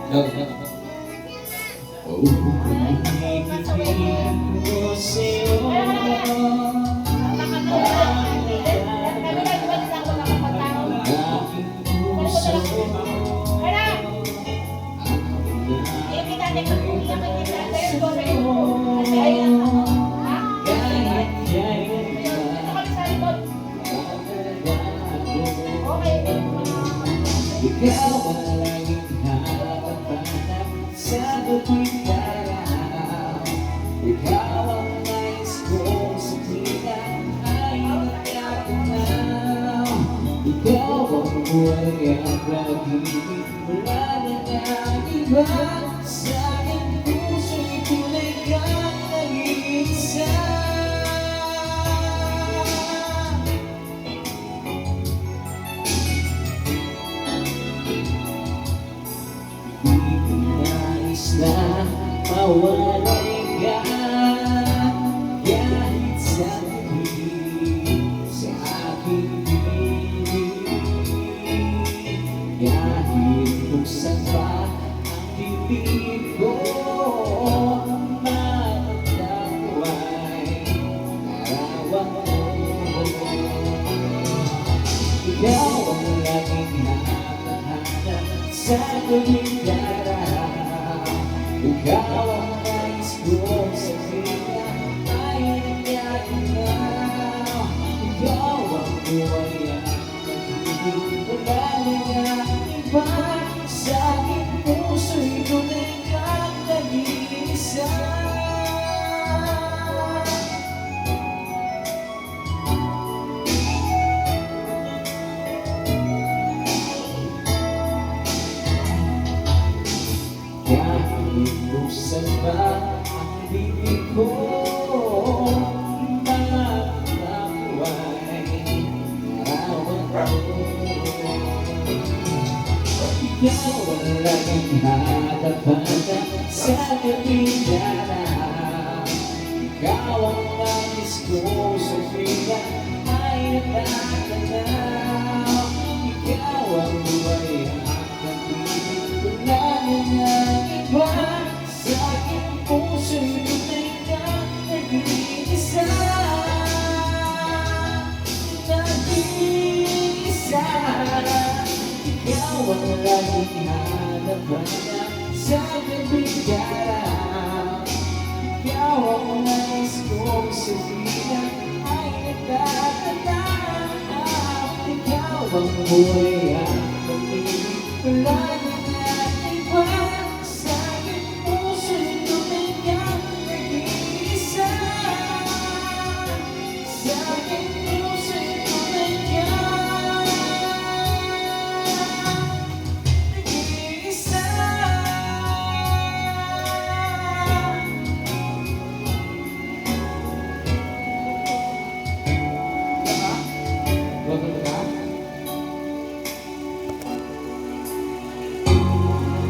No, no. Oh, ibigin ko sa'yo aking puso. Ikaw ang laging hanapan sa gabing araw. Ikaw ang nais kong sabihan ay nagkakanaw. Ikaw ang buhay at pag-ibig, wala na nang iba. Sa aking puso'y tunay kang nag-iisa. Na mawalay ka kahit sandali sa aking piling. Kahit buksan pa ang bibig ko, matagawa'y larawan mo. Ikaw ang laging hanapan sa gabing araw. Ikaw ang nais kong sabihan ay nagkakanaw. Ikaw ang buhay at pag-ibig, wala na nga iba. Sa aking puso'y tunay kang nag-iisa. Buksan ba ang bibig ko, matagawa'y larawan mo. Ikaw ang laging hanapan sa gabing araw. Ikaw ang nais kong sabihan ay nagkakanaw. Ikaw ang buhay at pag-ibig, wala na nang iba. Sa aking puso'y tunay kang nag-iisa. Nag-iisa. Ikaw ang laging hanapan sa gabing araw. Ikaw ang nais kong sabihan ay nagkakanaw. Ikaw ang buhay at pag-ibig, wala na